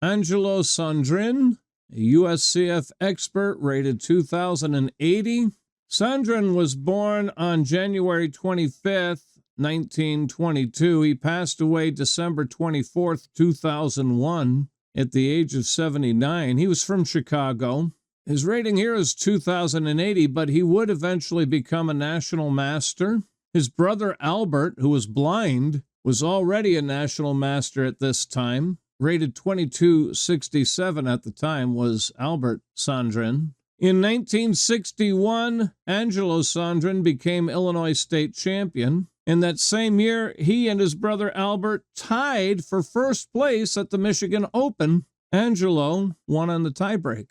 Angelo Sandrin, a USCF expert, rated 2080. Sandrin was born on January 25th, 1922. He passed away December 24th, 2001, at the age of 79. He was from Chicago. His rating here is 2080, but he would eventually become a national master. His brother Albert, who was blind, was already a national master at this time. Rated 2267 at the time was Albert Sandrin. In 1961, Angelo Sandrin became Illinois state champion. In that same year, he and his brother Albert tied for first place at the Michigan Open. Angelo won on the tiebreak.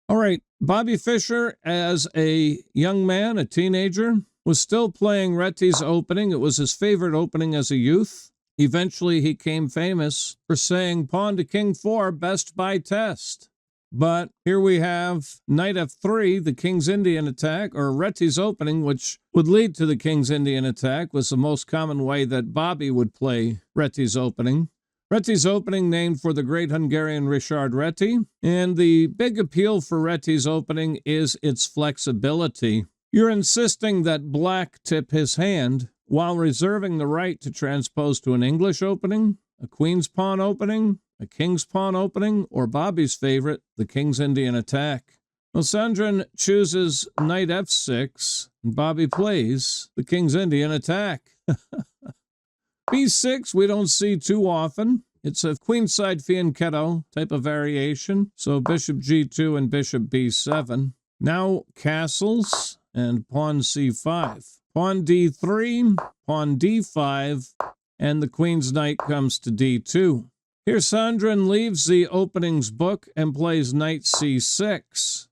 All right, Bobby Fischer, as a young man, a teenager, was still playing Retti's opening. It was his favorite opening as a youth. Eventually, he became famous for saying pawn to king 4, best by test. But here we have knight f3, the king's Indian attack, or Retti's opening, which would lead to the king's Indian attack, was the most common way that Bobby would play Retti's opening. Retti's opening, named for the great Hungarian Richard Reti, and the big appeal for Retti's opening is its flexibility. You're insisting that black tip his hand, while reserving the right to transpose to an English opening, a queen's pawn opening, a king's pawn opening, or Bobby's favorite, the king's Indian attack. Well, Sandrin chooses knight f6, and Bobby plays the king's Indian attack. b6 we don't see too often. It's a queenside fianchetto type of variation, so bishop g2 and bishop b7. Now castles and pawn c5. Pawn d3, pawn d5, and the queen's knight comes to d2. Here Sandrin leaves the openings book and plays knight c6.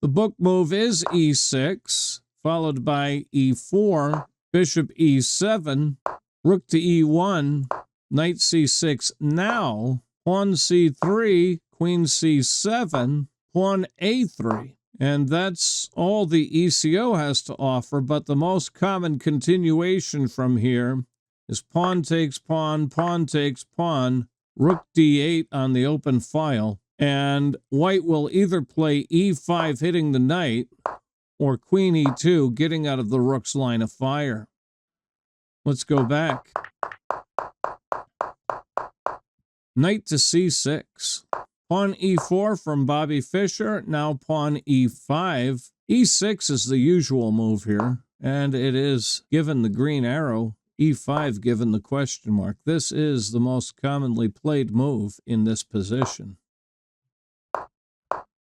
The book move is e6, followed by e4, bishop e7, rook to e1, knight c6 now, pawn c3, queen c7, pawn a3. And that's all the ECO has to offer, but the most common continuation from here is pawn takes pawn, rook d8 on the open file, and white will either play e5 hitting the knight, or queen e2 getting out of the rook's line of fire. Let's go back. Knight to c6. Pawn e4 from Bobby Fischer, now pawn e5. e6 is the usual move here, and it is given the green arrow, e5 given the question mark. This is the most commonly played move in this position.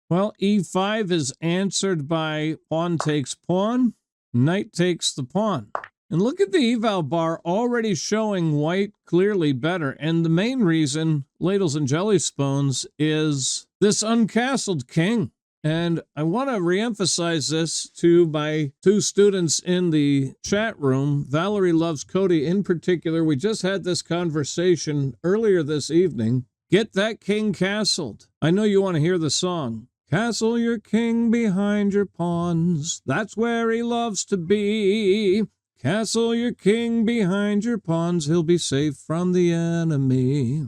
Well, e5 is answered by pawn takes pawn, knight takes the pawn. And look at the eval bar already showing white clearly better. And the main reason, ladles and jelly spoons, is this uncastled king. And I want to reemphasize this to my two students in the chat room. Valerie loves Cody in particular. We just had this conversation earlier this evening. Get that king castled. I know you want to hear the song. Castle your king behind your pawns. That's where he loves to be. Castle your king behind your pawns, he'll be safe from the enemy.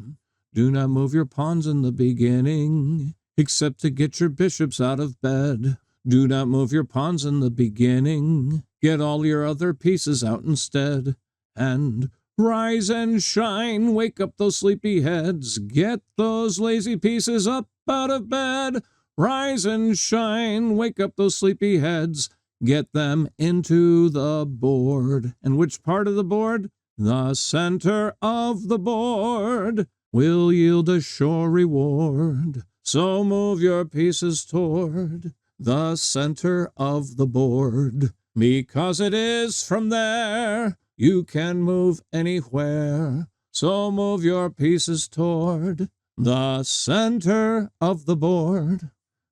Do not move your pawns in the beginning, except to get your bishops out of bed. Do not move your pawns in the beginning, get all your other pieces out instead. And rise and shine, wake up those sleepy heads, get those lazy pieces up out of bed. Rise and shine, wake up those sleepy heads, get them into the board. And which part of the board? The center of the board will yield a sure reward. So move your pieces toward the center of the board, because it is from there you can move anywhere. So move your pieces toward the center of the board.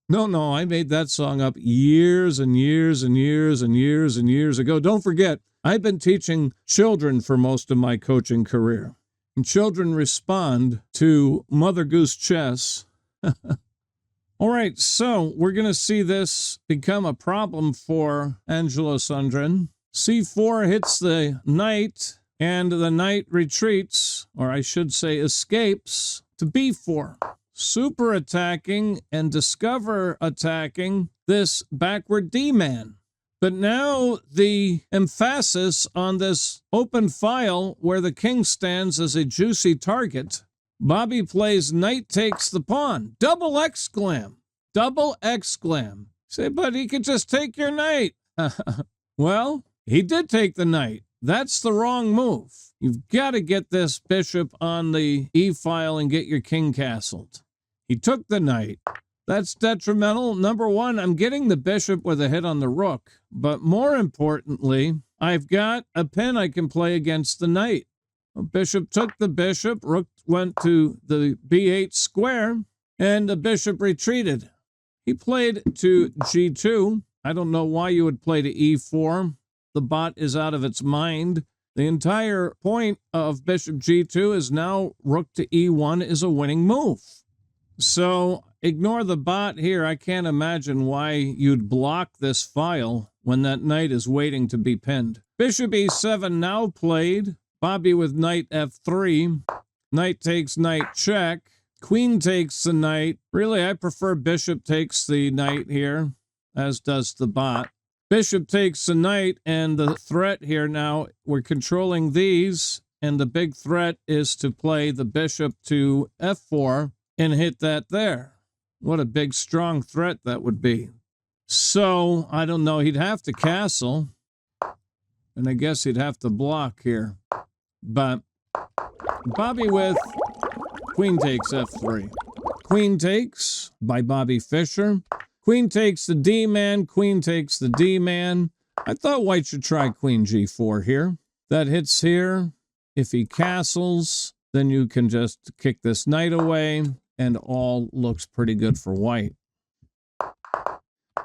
No, I made that song up years and years and years and years and years ago. Don't forget, I've been teaching children for most of my coaching career. And children respond to Mother Goose Chess. All right, so we're going to see this become a problem for Angelo Sandrin. C4 hits the knight, And the knight retreats, or I should say escapes, to b4. Super attacking and discover attacking this backward d-man. But now the emphasis on this open file where the king stands as a juicy target. Bobby plays knight takes the pawn. Double exclam. Double exclam. Say, but he could just take your knight. Well, he did take the knight. That's the wrong move. You've got to get this bishop on the e-file and get your king castled. He took the knight. That's detrimental. Number one, I'm getting the bishop with a hit on the rook. But more importantly, I've got a pin I can play against the knight. Bishop took the bishop. Rook went to the b8 square, and the bishop retreated. He played to g2. I don't know why you would play to e4. The bot is out of its mind. The entire point of bishop g2 is now rook to e1 is a winning move. So ignore the bot here. I can't imagine why you'd block this file when that knight is waiting to be pinned. Bishop e7 now played. Bobby with knight f3. Knight takes knight check. Queen takes the knight. Really, I prefer bishop takes the knight here, as does the bot. Bishop takes the knight, and the threat here now, we're controlling these, and the big threat is to play the bishop to f4 and hit that there. What a big, strong threat that would be. So, I don't know, he'd have to castle, and I guess he'd have to block here. But Bobby with queen takes f3. Queen takes by Bobby Fischer. Queen takes the d-man, queen takes the d-man. I thought white should try queen g4 here. That hits here. If he castles, then you can just kick this knight away, and all looks pretty good for white.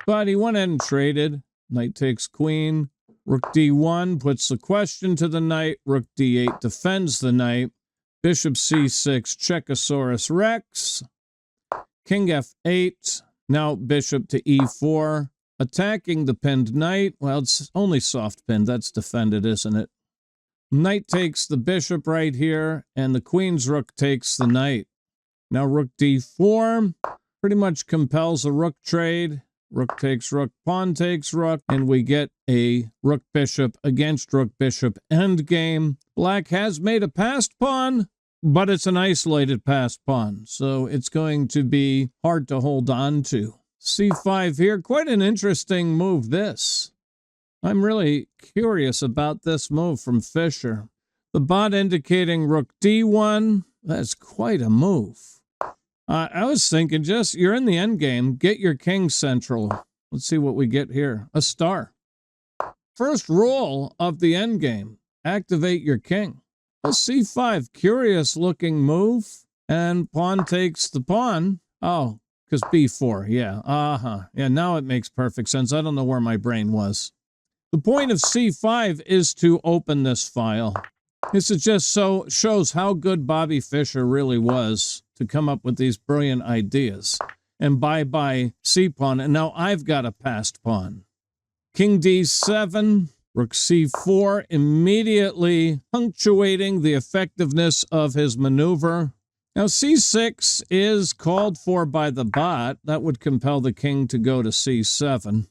But he went ahead and traded. Knight takes queen. Rook d1 puts the question to the knight. Rook d8 defends the knight. Bishop c6, Checosaurus Rex. King f8. Now bishop to e4, attacking the pinned knight. Well, it's only soft pinned. That's defended, isn't it? Knight takes the bishop right here, and the queen's rook takes the knight. Now rook d4 pretty much compels a rook trade. Rook takes rook, pawn takes rook, and we get a rook bishop against rook bishop endgame. Black has made a passed pawn, but it's an isolated passed pawn, so it's going to be hard to hold on to. c5 here, quite an interesting move this. I'm really curious about this move from Fischer. The bot indicating rook d1, that's quite a move. I was thinking just, you're in the endgame, get your king central. Let's see what we get here. A star. First rule of the endgame, activate your king. Well, c5, curious looking move, and pawn takes the pawn. Oh, because b4, yeah, Yeah, now it makes perfect sense. I don't know where my brain was. The point of c5 is to open this file. This is just shows how good Bobby Fischer really was to come up with these brilliant ideas. And bye-bye c-pawn, and now I've got a passed pawn. King d7, rook c4, immediately punctuating the effectiveness of his maneuver. Now c6 is called for by the bot. That would compel the king to go to c7.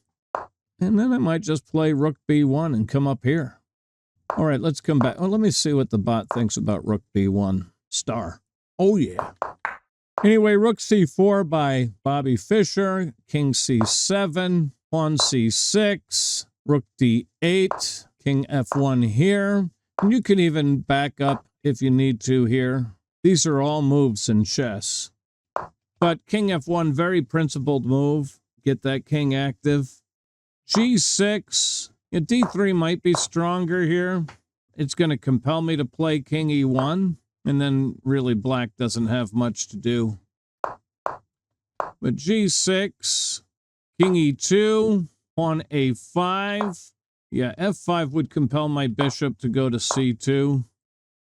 And then I might just play rook b1 and come up here. All right, let's come back. Oh, let me see what the bot thinks about rook b1. Star. Oh, yeah. Anyway, rook c4 by Bobby Fischer. King c7. Pawn c6. Rook d8. King f1 here. And you can even back up if you need to here. These are all moves in chess. But king f1, very principled move. Get that king active. g6. Yeah, d3 might be stronger here. It's going to compel me to play king e1, and then really black doesn't have much to do. But g6, king e2, pawn a5. Yeah, f5 would compel my bishop to go to c2.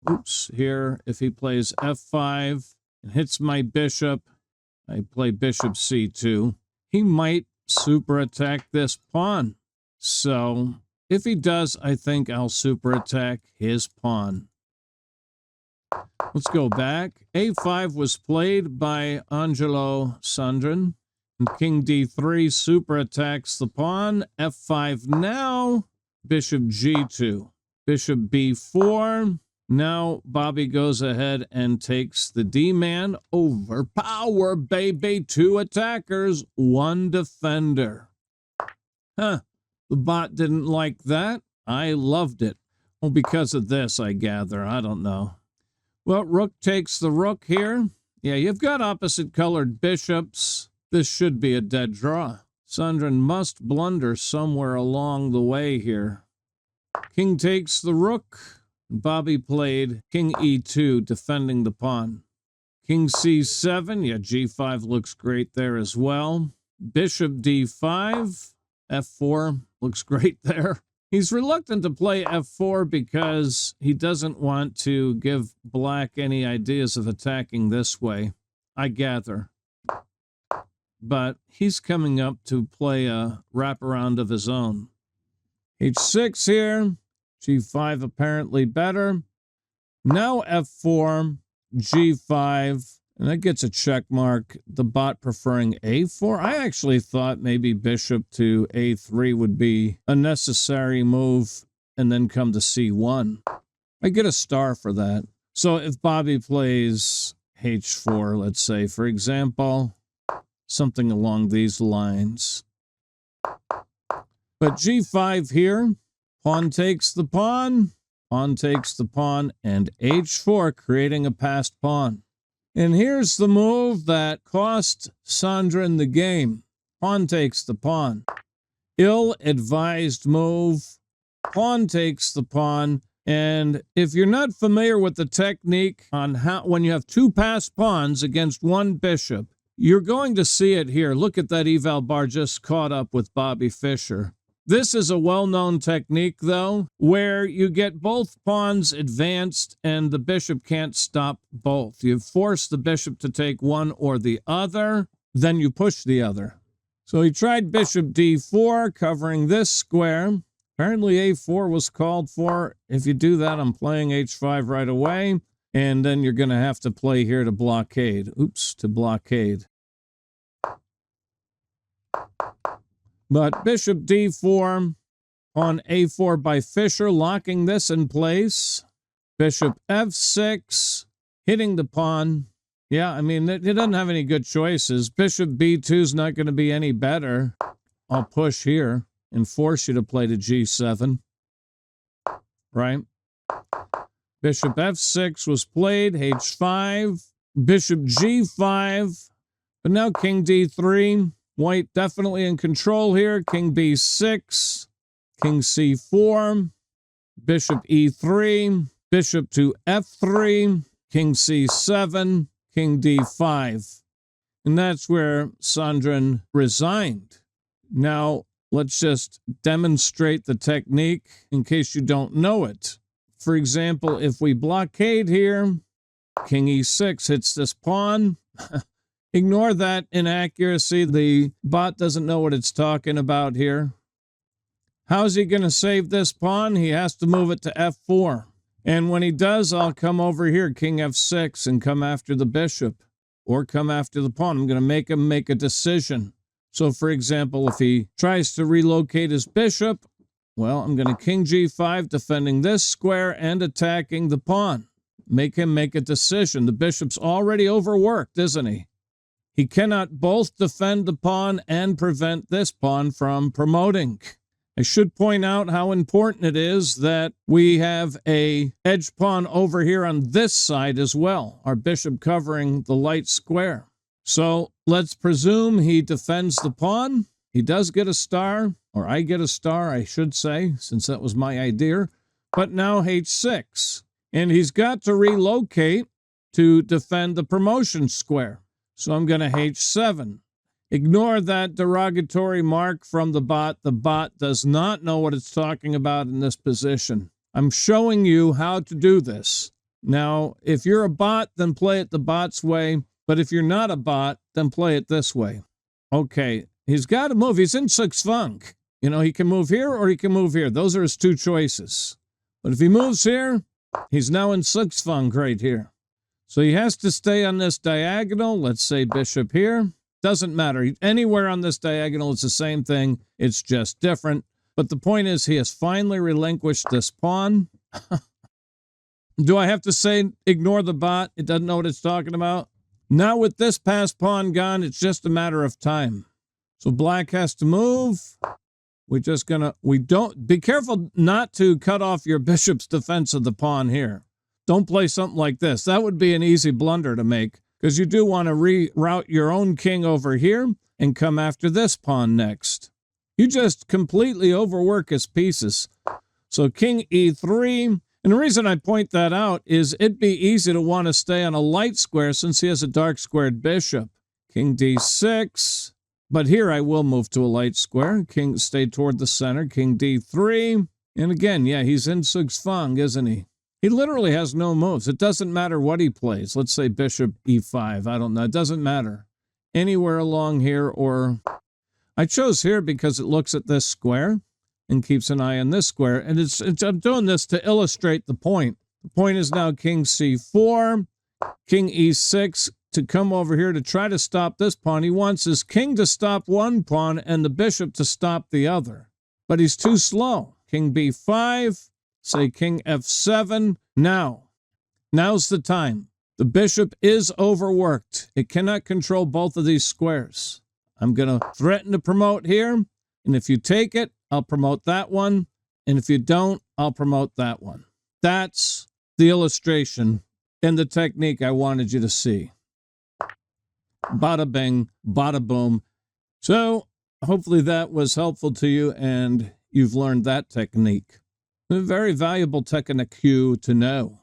Oops, here, if he plays f5 and hits my bishop, I play bishop c2. He might super attack this pawn. So If he does, I think I'll super attack his pawn. Let's go back. A5 was played by Angelo Sandrin. And king d3 super attacks the pawn. F5 now. Bishop g2. Bishop b4. Now Bobby goes ahead and takes the D-man. Overpower, baby. 2 attackers, 1 defender. Huh. The bot didn't like that. I loved it. Well, because of this, I gather. I don't know. Well, rook takes the rook here. Yeah, you've got opposite colored bishops. This should be a dead draw. Sandrin must blunder somewhere along the way here. King takes the rook. Bobby played king e2, defending the pawn. King c7. Yeah, g5 looks great there as well. Bishop d5. f4 looks great there. He's reluctant to play f4 because he doesn't want to give black any ideas of attacking this way, I gather. But he's coming up to play a wraparound of his own. h6 here. g5 apparently better. Now f4, g5. And that gets a check mark. The bot preferring a4. I actually thought maybe bishop to a3 would be a necessary move and then come to c1. I get a star for that. So if Bobby plays h4, let's say, for example, something along these lines. But g5 here, pawn takes the pawn, pawn takes the pawn, and h4, creating a passed pawn. And here's the move that cost Sandrin the game. Pawn takes the pawn. Ill-advised move. Pawn takes the pawn. And if you're not familiar with the technique on how, when you have 2 passed pawns against 1 bishop, you're going to see it here. Look at that eval bar just caught up with Bobby Fischer. This is a well-known technique, though, where you get both pawns advanced and the bishop can't stop both. You force the bishop to take one or the other, then you push the other. So he tried bishop d4, covering this square. Apparently a4 was called for. If you do that, I'm playing h5 right away, and then you're going to have to play here to blockade. Oops, to blockade. But bishop d4, pawn a4 by Fischer, locking this in place. Bishop f6, hitting the pawn. Yeah, I mean, it doesn't have any good choices. Bishop b2 is not going to be any better. I'll push here and force you to play to g7. Right? Bishop f6 was played, h5, bishop g5, but now king d3. White definitely in control here. King b6, king c4, bishop e3, bishop to f3, king c7, king d5. And that's where Sandrin resigned. Now, let's just demonstrate the technique in case you don't know it. For example, if we blockade here, king e6 hits this pawn. Ignore that inaccuracy. The bot doesn't know what it's talking about here. How's he going to save this pawn? He has to move it to f4. And when he does, I'll come over here, king f6, and come after the bishop. Or come after the pawn. I'm going to make him make a decision. So, for example, if he tries to relocate his bishop, well, I'm going to king g5, defending this square and attacking the pawn. Make him make a decision. The bishop's already overworked, isn't he? He cannot both defend the pawn and prevent this pawn from promoting. I should point out how important it is that we have a edge pawn over here on this side as well, our bishop covering the light square. So let's presume he defends the pawn. He does get a star, or I get a star, I should say, since that was my idea. But now h6. And he's got to relocate to defend the promotion square. So I'm going to h7. Ignore that derogatory mark from the bot. The bot does not know what it's talking about in this position. I'm showing you how to do this. Now, if you're a bot, then play it the bot's way. But if you're not a bot, then play it this way. Okay, he's got to move. He's in 6 funk. You know, he can move here or he can move here. Those are his two choices. But if he moves here, he's now in Zugzwang right here. So he has to stay on this diagonal. Let's say bishop here. Doesn't matter. Anywhere on this diagonal, it's the same thing. It's just different. But the point is, he has finally relinquished this pawn. Do I have to say, ignore the bot? It doesn't know what it's talking about. Now with this passed pawn gone, it's just a matter of time. So black has to move. We're just gonna, be careful not to cut off your bishop's defense of the pawn here. Don't play something like this. That would be an easy blunder to make, because you do want to reroute your own king over here and come after this pawn next. You just completely overwork his pieces. So king e3, and the reason I point that out is it'd be easy to want to stay on a light square since he has a dark squared bishop. King d6, but here I will move to a light square. King stay toward the center, king d3, and again, yeah, he's in Zugzwang, isn't he? He literally has no moves. It doesn't matter what he plays. Let's say bishop e5. I don't know. It doesn't matter. Anywhere along here, or I chose here because it looks at this square and keeps an eye on this square. And I'm doing this to illustrate the point. The point is now king c4, king e6 to come over here to try to stop this pawn. He wants his king to stop one pawn and the bishop to stop the other. But he's too slow. King b5. Say king f7. Now's the time. The bishop is overworked. It cannot control both of these squares. I'm going to threaten to promote here, and if you take it, I'll promote that one, and if you don't, I'll promote that one. That's the illustration and the technique I wanted you to see. Bada bing, bada boom. So hopefully that was helpful to you, and you've learned that technique. A very valuable technique to know.